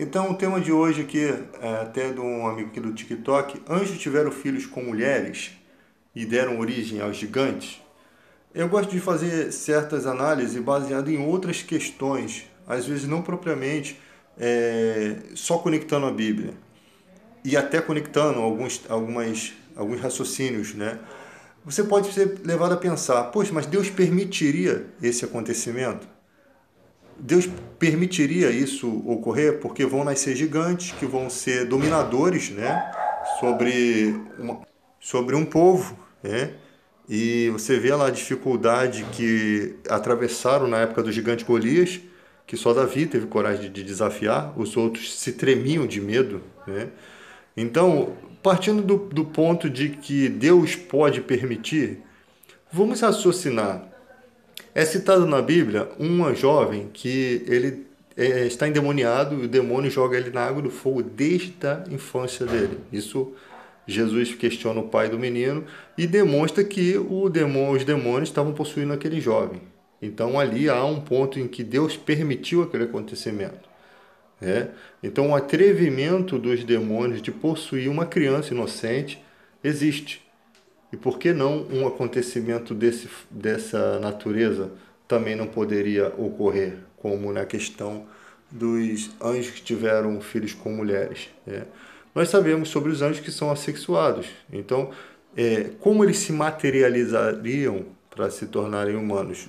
Então, o tema de hoje aqui, até de um amigo aqui do TikTok, anjos tiveram filhos com mulheres e deram origem aos gigantes. Eu gosto de fazer certas análises baseadas em outras questões, às vezes não propriamente só conectando a Bíblia, e até conectando alguns raciocínios, né? Você pode ser levado a pensar, poxa, mas Deus permitiria esse acontecimento? Deus permitiria isso ocorrer porque vão nascer gigantes que vão ser dominadores, né, sobre, sobre um povo, né? E você vê lá a dificuldade que atravessaram na época do gigante Golias, que só Davi teve coragem de desafiar, os outros se tremiam de medo, né? Então, partindo do ponto de que Deus pode permitir, vamos raciocinar. É citado na Bíblia uma jovem que ele está endemoniado e o demônio joga ele na água do fogo desde a infância dele. Isso Jesus questiona o pai do menino e demonstra que os demônios estavam possuindo aquele jovem. Então ali há um ponto em que Deus permitiu aquele acontecimento. Né? Então o atrevimento dos demônios de possuir uma criança inocente existe. E por que não um acontecimento dessa natureza também não poderia ocorrer, como na questão dos anjos que tiveram filhos com mulheres? Né? Nós sabemos sobre os anjos que são assexuados. Então, como eles se materializariam para se tornarem humanos?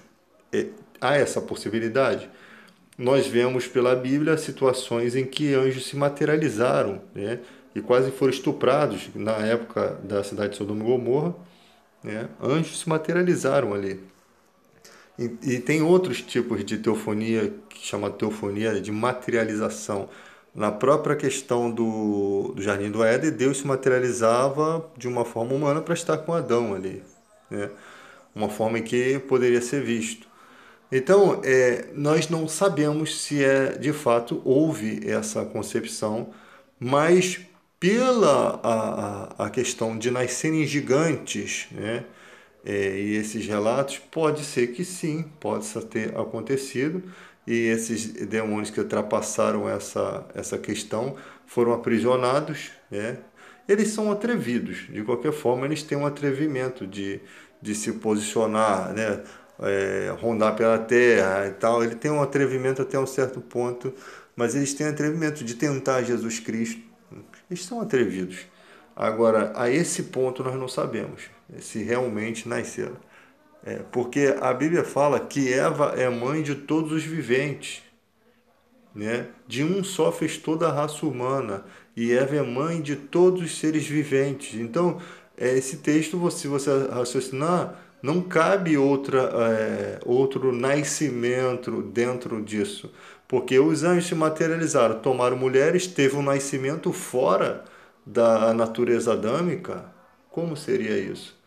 É, há essa possibilidade? Nós vemos pela Bíblia situações em que anjos se materializaram, né? E quase foram estuprados na época da cidade de Sodoma e Gomorra, né? Anjos se materializaram ali. E tem outros tipos de teofonia, que chama teofonia de materialização. Na própria questão do Jardim do Éden, Deus se materializava de uma forma humana para estar com Adão ali, né? Uma forma em que poderia ser visto. Então, nós não sabemos se de fato houve essa concepção, mas pela a questão de nascerem gigantes, né? E esses relatos, pode ser que sim, possa ter acontecido, e esses demônios que ultrapassaram essa questão foram aprisionados, né? Eles são atrevidos, de qualquer forma, eles têm um atrevimento de se posicionar, né? Rondar pela terra e tal. Ele tem um atrevimento até um certo ponto, mas eles têm atrevimento de tentar Jesus Cristo. Eles são atrevidos. Agora, a esse ponto nós não sabemos se realmente nasceram. Porque a Bíblia fala que Eva é mãe de todos os viventes, né? De um só fez toda a raça humana, e Eva é mãe de todos os seres viventes. Então, esse texto, se você raciocinar, não cabe outro nascimento dentro disso, porque os anjos se materializaram, tomaram mulheres, teve um nascimento fora da natureza adâmica. Como seria isso?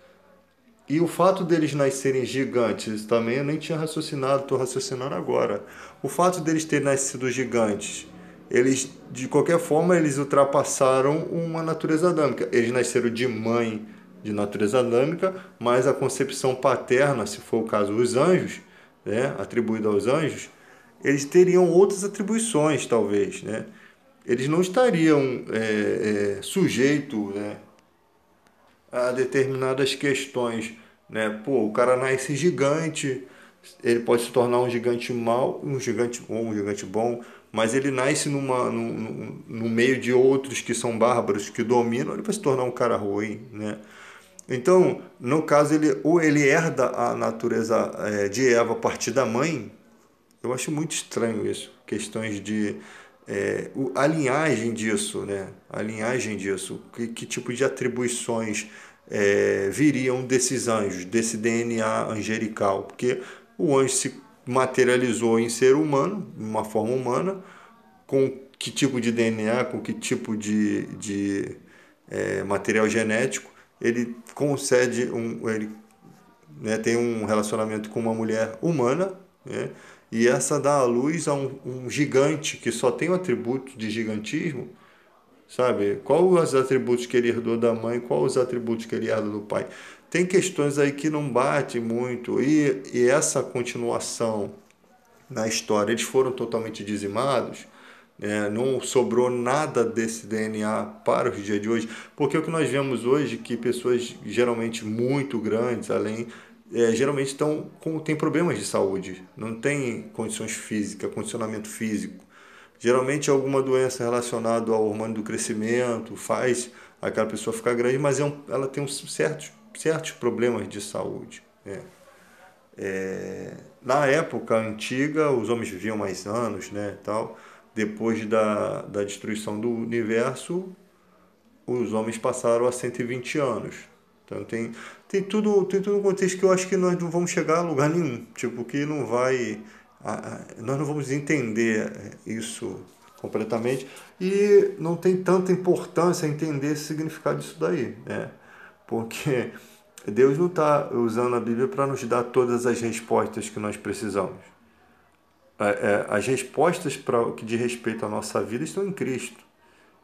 E o fato deles nascerem gigantes também eu nem tinha raciocinado, estou raciocinando agora. O fato deles terem nascido gigantes, eles, de qualquer forma, eles ultrapassaram uma natureza adâmica. Eles nasceram de mãe de natureza adâmica, mas a concepção paterna, se for o caso, os anjos, né, atribuído aos anjos, eles teriam outras atribuições, talvez, né? Eles não estariam sujeitos, né, a determinadas questões, né? Pô, o cara nasce gigante, ele pode se tornar um gigante mau, um gigante bom, um gigante bom, mas ele nasce no meio de outros que são bárbaros, que dominam, ele vai se tornar um cara ruim, né? Então, no caso, ou ele herda a natureza de Eva a partir da mãe. Eu acho muito estranho isso, questões de a linhagem disso, né? A linhagem disso, que tipo de atribuições viriam desses anjos, desse DNA angelical? Porque o anjo se materializou em ser humano, em uma forma humana, com que tipo de DNA, com que tipo de material genético, ele concede ele, né, tem um relacionamento com uma mulher humana, né, e essa dá à luz a um gigante que só tem o atributo de gigantismo, sabe? Qual os atributos que ele herdou da mãe, qual os atributos que ele herda do pai? Tem questões aí que não batem muito, e essa continuação na história, eles foram totalmente dizimados, Não sobrou nada desse DNA para os dias de hoje, porque o que nós vemos hoje é que pessoas geralmente muito grandes, geralmente têm problemas de saúde, não têm condições físicas, condicionamento físico. Geralmente alguma doença relacionada ao hormônio do crescimento faz aquela pessoa ficar grande, mas ela tem certos problemas de saúde. Na época antiga, os homens viviam mais anos, né, tal. Depois da destruição do universo, os homens passaram a 120 anos. Então tem tudo um contexto que eu acho que nós não vamos chegar a lugar nenhum. Tipo, que não vai. Nós não vamos entender isso completamente. E não tem tanta importância entender esse significado disso daí, né? Porque Deus não está usando a Bíblia para nos dar todas as respostas que nós precisamos. As respostas para o que diz respeito à nossa vida estão em Cristo.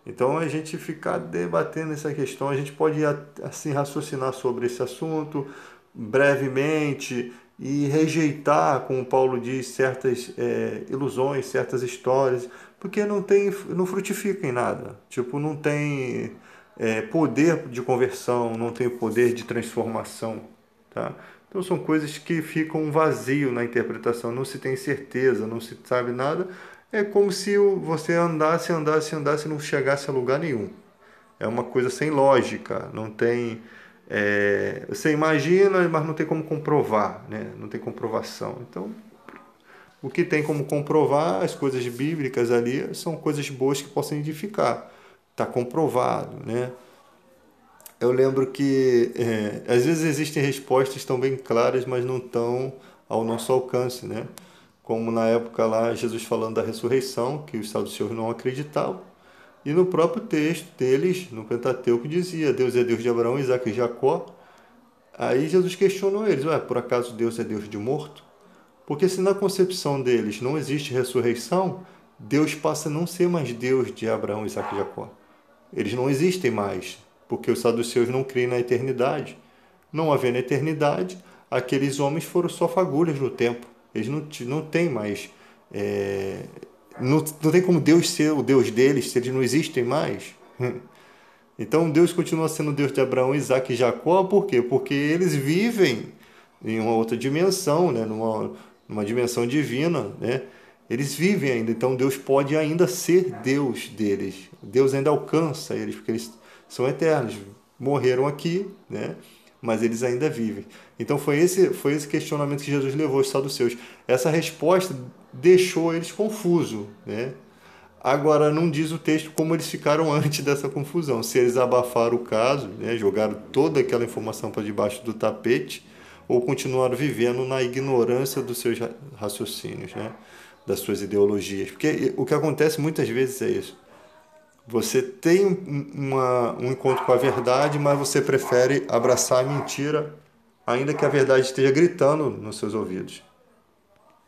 Então, a gente ficar debatendo essa questão, a gente pode assim raciocinar sobre esse assunto brevemente e rejeitar, como Paulo diz, certas ilusões, certas histórias, porque não frutifica em nada. Tipo, não tem poder de conversão, não tem poder de transformação, tá? Então são coisas que ficam vazio na interpretação, não se tem certeza, não se sabe nada. É como se você andasse e não chegasse a lugar nenhum. É uma coisa sem lógica, não tem. Você imagina, mas não tem como comprovar, né? Não tem comprovação. Então, o que tem como comprovar, as coisas bíblicas ali, são coisas boas que possam edificar. Está comprovado, né? Eu lembro que às vezes existem respostas tão bem claras, mas não estão ao nosso alcance, né? Como na época lá, Jesus falando da ressurreição, que os saduceus não acreditavam. E no próprio texto deles, no Pentateuco, dizia: Deus é Deus de Abraão, Isaque e Jacó. Aí Jesus questionou eles: ué, por acaso Deus é Deus de morto? Porque se na concepção deles não existe ressurreição, Deus passa a não ser mais Deus de Abraão, Isaque e Jacó. Eles não existem mais, porque os saduceus não creem na eternidade. Não havendo eternidade, aqueles homens foram só fagulhas no tempo. Eles não têm mais. Não tem como Deus ser o Deus deles se eles não existem mais. Então Deus continua sendo o Deus de Abraão, Isaque e Jacó, por quê? Porque eles vivem em uma outra dimensão, né? numa dimensão divina, né? Eles vivem ainda, então Deus pode ainda ser Deus deles. Deus ainda alcança eles, porque eles são eternos. Morreram aqui, né? Mas eles ainda vivem. Então foi esse questionamento que Jesus levou aos saduceus. Essa resposta deixou eles confusos, né? Agora, não diz o texto como eles ficaram antes dessa confusão. Se eles abafaram o caso, né, jogaram toda aquela informação para debaixo do tapete, ou continuaram vivendo na ignorância dos seus raciocínios, né, das suas ideologias. Porque o que acontece muitas vezes é isso. Você tem um encontro com a verdade, mas você prefere abraçar a mentira, ainda que a verdade esteja gritando nos seus ouvidos.